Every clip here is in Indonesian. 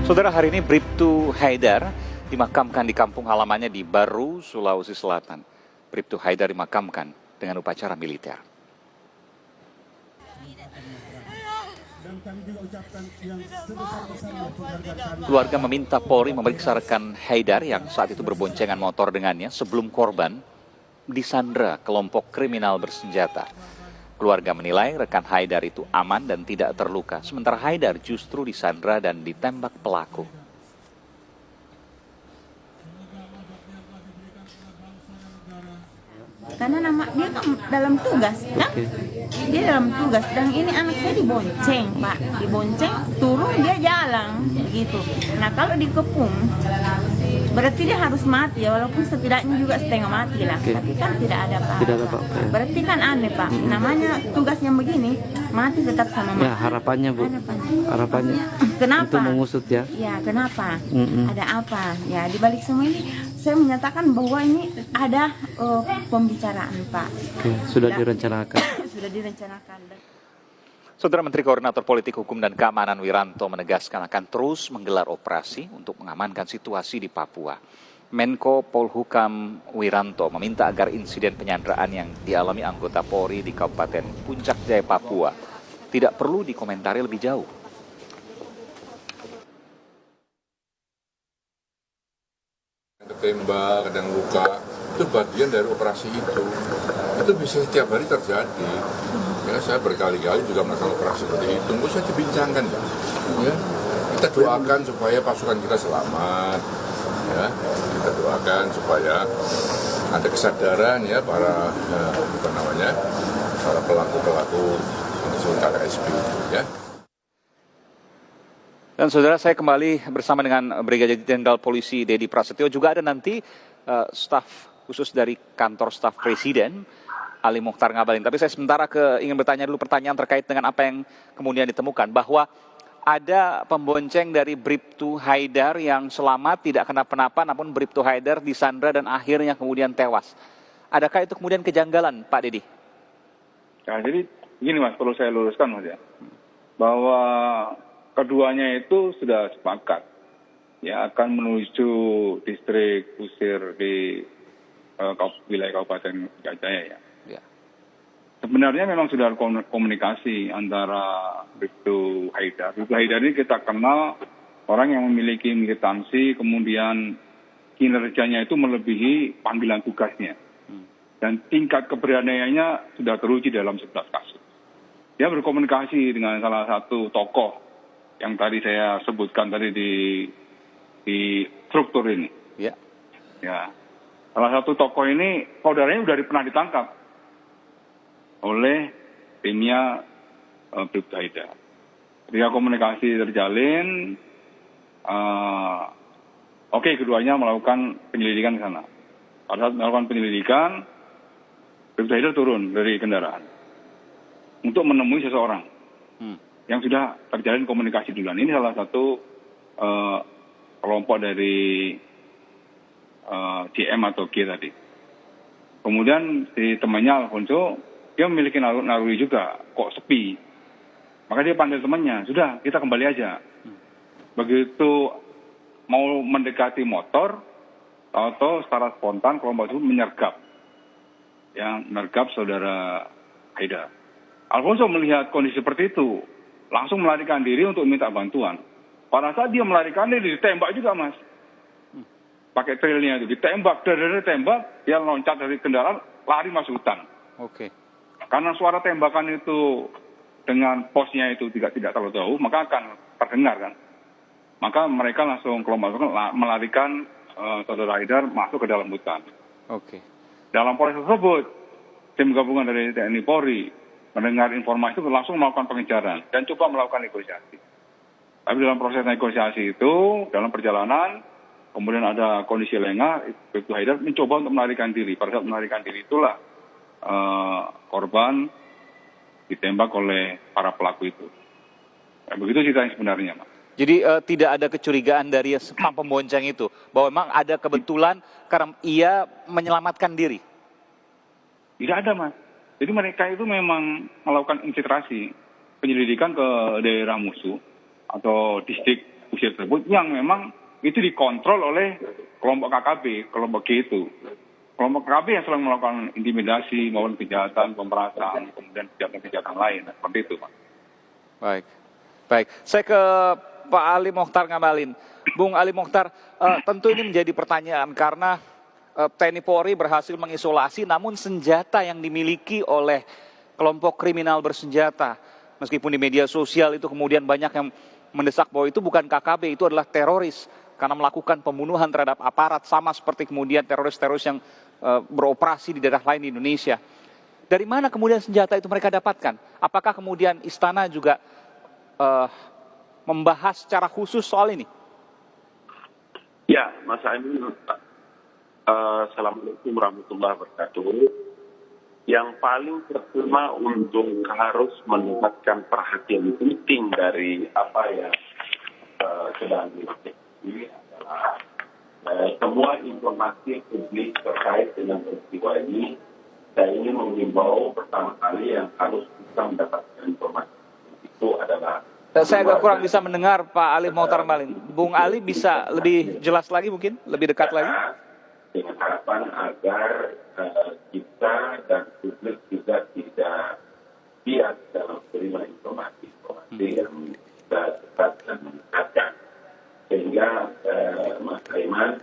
Saudara, hari ini Bribtu Haidar dimakamkan di kampung halamannya di Baru, Sulawesi Selatan. Bribtu Haidar dimakamkan dengan upacara militer. Keluarga meminta Polri memeriksa rekan Haidar yang saat itu berboncengan motor dengannya sebelum korban disandra kelompok kriminal bersenjata. Keluarga menilai rekan Haidar itu aman dan tidak terluka, sementara Haidar justru disandra dan ditembak pelaku. Karena dia kan dalam tugas, kan? Dia dalam tugas, dan ini anak saya dibonceng, Pak. Dibonceng, turun dia jalan, begitu. Nah, kalau dikepung, berarti dia harus mati ya, walaupun setidaknya juga setengah mati lah. Tapi kan tidak ada Pak. Tidak ada Pak. Berarti kan aneh Pak. Namanya tugas yang begini, mati tetap sama mati. Ya, harapannya Bu. Harapannya. Kenapa? Untuk mengusut ya. Ya, kenapa? Ada apa? Ya, di balik semua ini saya menyatakan bahwa ini ada pembicaraan Pak. Oke, sudah direncanakan. Sudah direncanakan. Saudara Menteri Koordinator Politik Hukum dan Keamanan Wiranto menegaskan akan terus menggelar operasi untuk mengamankan situasi di Papua. Menko Polhukam Wiranto meminta agar insiden penyanderaan yang dialami anggota Polri di Kabupaten Puncak Jaya, Papua tidak perlu dikomentari lebih jauh. Tembak, kadang luka, itu bagian dari operasi itu. Itu bisa setiap hari terjadi. Ya, saya berkali-kali juga melakukan operasi seperti itu. Tunggu saya dibincangkan, Pak. Ya, kita doakan supaya pasukan kita selamat. Ya, kita doakan supaya ada kesadaran ya para para pelaku-pelaku KKSB. Ya. Dan saudara, saya kembali bersama dengan Brigadir Jenderal Polisi Dedi Prasetyo. Juga ada nanti staf khusus dari kantor staf Presiden, Ali Mukhtar Ngabalin. Tapi saya sementara ingin bertanya dulu pertanyaan terkait dengan apa yang kemudian ditemukan. Bahwa ada pembonceng dari Bribtu Haidar yang selamat, tidak kenapa-napa, namun Bribtu Haidar disandra dan akhirnya kemudian tewas. Adakah itu kemudian kejanggalan, Pak Dedi? Nah, jadi gini Mas, perlu saya luruskan Mas ya. Bahwa keduanya itu sudah sepakat ya akan menuju distrik Kusir di wilayah Kabupaten Jaya. Ya. Sebenarnya memang sudah ada komunikasi antara Bribtu Haidar. Bribtu Haidar ini kita kenal orang yang memiliki militansi, kemudian kinerjanya itu melebihi panggilan tugasnya. Dan tingkat keberaniannya sudah teruji dalam 11 kasus. Dia berkomunikasi dengan salah satu tokoh yang tadi saya sebutkan tadi di struktur ini. Ya. Ya. Salah satu tokoh ini saudaranya sudah pernah ditangkap oleh timnya Bribtu Haidar. Ketika komunikasi terjalin, keduanya melakukan penyelidikan di sana. Pada saat melakukan penyelidikan, Bribtu Haidar turun dari kendaraan untuk menemui seseorang yang sudah terjalin komunikasi duluan. Ini salah satu kelompok dari GM atau G tadi. Kemudian si temannya Alfonso, dia memiliki naluri juga, kok sepi. Maka dia panggil temannya, sudah kita kembali aja. Begitu mau mendekati motor, atau secara spontan kelompok itu menyergap. Yang menyergap saudara Haidar. Alfonso melihat kondisi seperti itu, langsung melarikan diri untuk minta bantuan. Pada saat dia melarikan diri, ditembak juga Mas. Pakai trailnya itu, ditembak, dia loncat dari kendaraan, lari masuk hutan. Oke. Karena suara tembakan itu dengan posnya itu tidak terlalu jauh, maka akan terdengar kan. Maka mereka langsung kelompok melarikan saudara Haidar masuk ke dalam hutan. Oke. Dalam proses tersebut, tim gabungan dari TNI Polri mendengar informasi itu langsung melakukan pengejaran dan coba melakukan negosiasi. Tapi dalam proses negosiasi itu, dalam perjalanan, kemudian ada kondisi lengah, Bribtu Haidar mencoba untuk melarikan diri. Pada saat melarikan diri itulah korban ditembak oleh para pelaku itu. Begitu ceritanya sebenarnya, Mas. Jadi tidak ada kecurigaan dari sang pembonceng itu, bahwa memang ada kebetulan karena ia menyelamatkan diri? Tidak ada, Mas. Jadi mereka itu memang melakukan infiltrasi penyelidikan ke daerah musuh atau distrik kusir tersebut yang memang itu dikontrol oleh kelompok KKB, kelompok G itu. Kelompok KKB yang selalu melakukan intimidasi maupun kejahatan, pemerasan, kemudian kejahatan-kejahatan lain. Seperti itu, Pak. Baik, baik. Saya ke Pak Ali Mokhtar Ngabalin. Bung Ali Mokhtar, tentu ini menjadi pertanyaan karena TNI Polri berhasil mengisolasi, namun senjata yang dimiliki oleh kelompok kriminal bersenjata, meskipun di media sosial itu kemudian banyak yang mendesak bahwa itu bukan KKB, itu adalah teroris karena melakukan pembunuhan terhadap aparat, sama seperti kemudian teroris-teroris yang beroperasi di daerah lain di Indonesia. Dari mana kemudian senjata itu mereka dapatkan? Apakah kemudian istana juga membahas secara khusus soal ini? Ya, Mas Aiman, Assalamualaikum warahmatullahi wabarakatuh. Yang paling pertama untuk harus mendapatkan perhatian penting dari apa yang sedang dilakukan ini adalah semua informasi publik terkait dengan peristiwa ini. Saya ingin mengimbau pertama kali yang harus bisa mendapatkan informasi itu adalah. Saya agak kurang bisa mendengar Pak Ali Mokhtar Ngabalin. Bung Ali bisa lebih jelas lagi mungkin, lebih dekat lagi? Dengan harapan agar kita dan publik juga tidak bias dalam menerima informasi yang tepat dan meningkatkan. Sehingga Mas Aiman,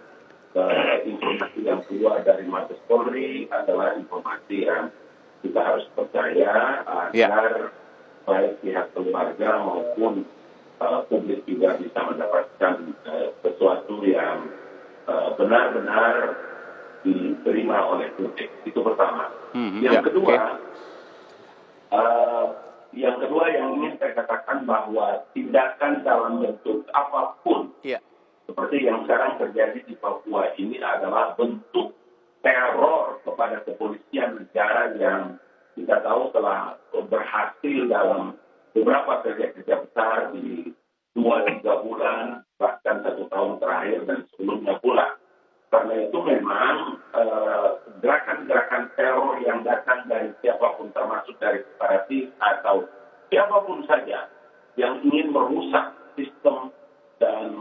informasi yang keluar dari Mabes Polri adalah informasi yang kita harus percaya agar baik pihak keluarga maupun publik juga bisa mendapatkan sesuatu yang benar-benar diterima oleh publik. Itu pertama. Yang kedua, yang ingin saya katakan bahwa tindakan dalam bentuk apapun seperti yang sekarang terjadi di Papua ini adalah bentuk teror kepada kepolisian negara yang kita tahu telah berhasil dalam beberapa kerja-kerja besar di 2-3 bulan, bahkan 1 tahun terakhir dan sebelumnya pula. Karena itu memang gerakan-gerakan teror yang datang dari siapapun, termasuk dari separatis atau siapapun saja yang ingin merusak sistem dan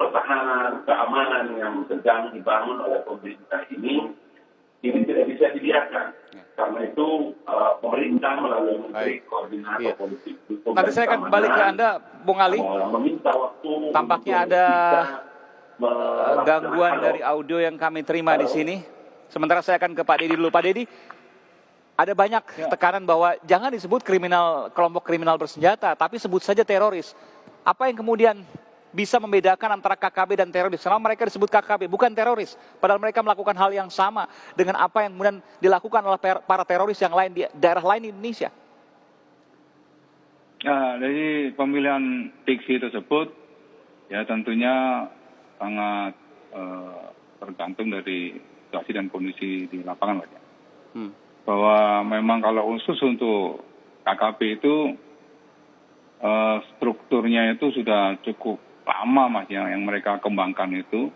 pertahanan, keamanan yang sedang dibangun oleh pemerintah ini tidak bisa dibiarkan. Karena itu pemerintah melalui Menteri Koordinator Politik Hukum. Nanti saya akan kembali ke Anda, Bung Ali. Meminta waktu. Tampaknya ada gangguan dari audio yang kami terima di sini. Sementara saya akan ke Pak Dedi dulu. Pak Dedi, ada banyak tekanan bahwa jangan disebut kelompok kriminal bersenjata, tapi sebut saja teroris. Apa yang kemudian bisa membedakan antara KKB dan teroris? Karena mereka disebut KKB, bukan teroris. Padahal mereka melakukan hal yang sama dengan apa yang kemudian dilakukan oleh para teroris yang lain di daerah lain di Indonesia. Ya, dari pemilihan diksi tersebut, ya tentunya sangat tergantung dari situasi dan kondisi di lapangan, Pak. Bahwa memang kalau khusus untuk KKB itu strukturnya itu sudah cukup lama, Mas, yang mereka kembangkan itu,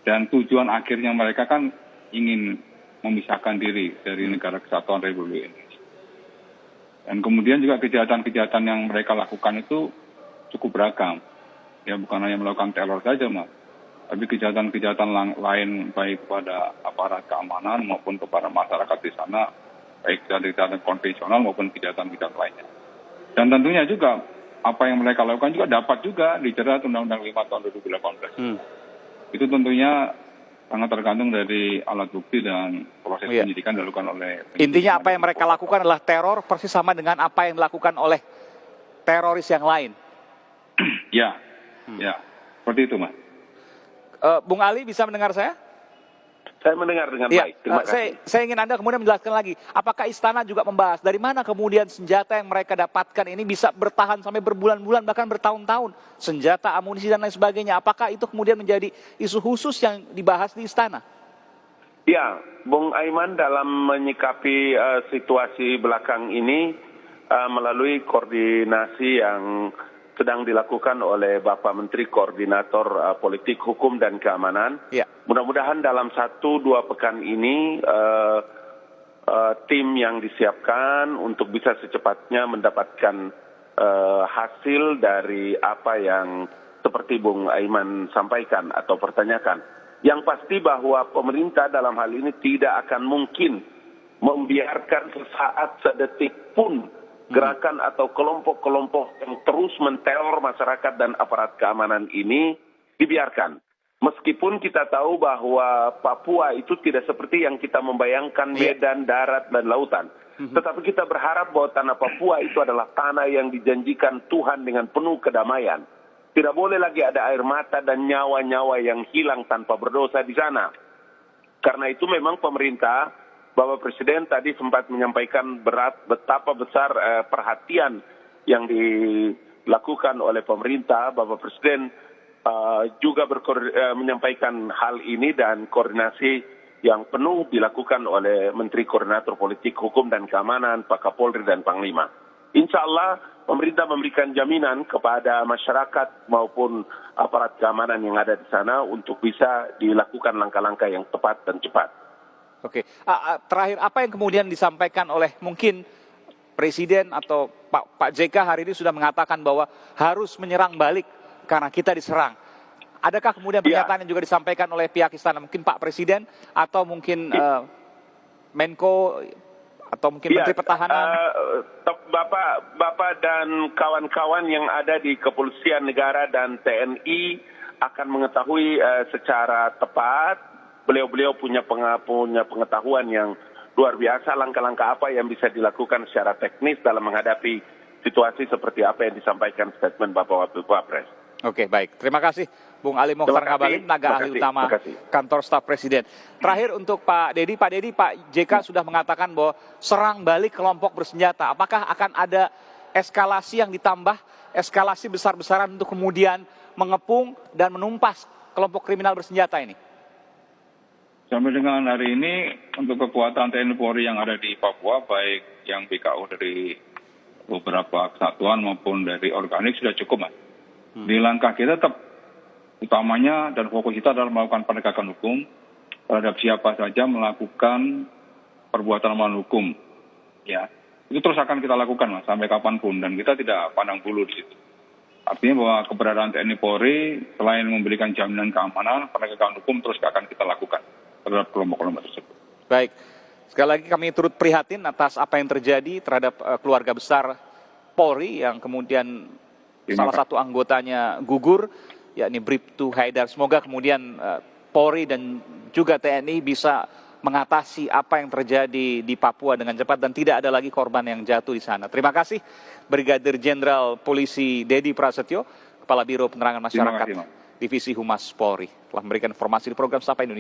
dan tujuan akhirnya mereka kan ingin memisahkan diri dari Negara Kesatuan Republik Indonesia. Dan kemudian juga kejahatan-kejahatan yang mereka lakukan itu cukup beragam. Ya, bukan hanya melakukan teror saja, Mas, tapi kejahatan-kejahatan lain baik kepada aparat keamanan maupun kepada masyarakat di sana, baik kejahatan konvensional maupun kejahatan-kejahatan lainnya. Dan tentunya juga apa yang mereka lakukan juga dapat juga dijerat Undang-Undang 5 tahun 2018. Itu tentunya sangat tergantung dari alat bukti dan proses penyidikan dilakukan oleh penyidik. Intinya apa yang mereka lakukan adalah teror, persis sama dengan apa yang dilakukan oleh teroris yang lain. Ya, seperti itu, Mas. Bung Ali bisa mendengar saya? Saya mendengar dengan baik. Terima kasih. Saya ingin Anda kemudian menjelaskan lagi, apakah istana juga membahas dari mana kemudian senjata yang mereka dapatkan ini bisa bertahan sampai berbulan-bulan bahkan bertahun-tahun, senjata, amunisi dan lain sebagainya. Apakah itu kemudian menjadi isu khusus yang dibahas di istana? Ya, Bung Aiman dalam menyikapi situasi belakang ini melalui koordinasi yang sedang dilakukan oleh Bapak Menteri Koordinator Politik Hukum dan Keamanan. Mudah-mudahan dalam 1-2 pekan ini tim yang disiapkan untuk bisa secepatnya mendapatkan hasil dari apa yang seperti Bung Aiman sampaikan atau pertanyakan. Yang pasti bahwa pemerintah dalam hal ini tidak akan mungkin membiarkan sesaat sedetik pun gerakan atau kelompok-kelompok yang terus menteror masyarakat dan aparat keamanan ini dibiarkan. Meskipun kita tahu bahwa Papua itu tidak seperti yang kita membayangkan medan, darat, dan lautan. Tetapi kita berharap bahwa tanah Papua itu adalah tanah yang dijanjikan Tuhan dengan penuh kedamaian. Tidak boleh lagi ada air mata dan nyawa-nyawa yang hilang tanpa berdosa di sana. Karena itu memang pemerintah, Bapak Presiden tadi sempat menyampaikan betapa besar perhatian yang dilakukan oleh pemerintah. Bapak Presiden juga menyampaikan hal ini dan koordinasi yang penuh dilakukan oleh Menteri Koordinator Politik, Hukum dan Keamanan, Pak Kapolri dan Panglima. Insya Allah pemerintah memberikan jaminan kepada masyarakat maupun aparat keamanan yang ada di sana untuk bisa dilakukan langkah-langkah yang tepat dan cepat. Oke, terakhir apa yang kemudian disampaikan oleh mungkin Presiden atau Pak JK hari ini sudah mengatakan bahwa harus menyerang balik karena kita diserang. Adakah kemudian pernyataan yang juga disampaikan oleh pihak istana, mungkin Pak Presiden atau mungkin Menko atau mungkin Menteri Pertahanan? Bapak dan kawan-kawan yang ada di Kepolisian Negara dan TNI akan mengetahui secara tepat. Beliau punya pengetahuan yang luar biasa langkah-langkah apa yang bisa dilakukan secara teknis dalam menghadapi situasi seperti apa yang disampaikan statement Bapak Wapres. Oke, baik. Terima kasih Bung Ali Mokhtar Ngabalin, tenaga ahli utama Kantor Staf Presiden. Terakhir untuk Pak Dedi, Pak JK sudah mengatakan bahwa serang balik kelompok bersenjata. Apakah akan ada eskalasi yang ditambah, eskalasi besar-besaran untuk kemudian mengepung dan menumpas kelompok kriminal bersenjata ini? Sampai dengan hari ini, untuk kekuatan TNI Polri yang ada di Papua, baik yang BKO dari beberapa kesatuan maupun dari organik sudah cukup, Mas. Di langkah kita tetap utamanya dan fokus kita adalah melakukan penegakan hukum terhadap siapa saja melakukan perbuatan melawan hukum. Ya, itu terus akan kita lakukan, Mas, sampai kapanpun, dan kita tidak pandang bulu di situ. Artinya bahwa keberadaan TNI Polri selain memberikan jaminan keamanan, penegakan hukum terus akan kita lakukan terhadap kelompok-kelompok tersebut. Baik, sekali lagi kami turut prihatin atas apa yang terjadi terhadap keluarga besar Polri yang kemudian salah satu anggotanya gugur, yakni Bribtu Haidar. Semoga kemudian Polri dan juga TNI bisa mengatasi apa yang terjadi di Papua dengan cepat dan tidak ada lagi korban yang jatuh di sana. Terima kasih Brigadir Jenderal Polisi Dedi Prasetyo, Kepala Biro Penerangan Masyarakat Divisi Humas Polri, telah memberikan informasi di program Sapa Indonesia.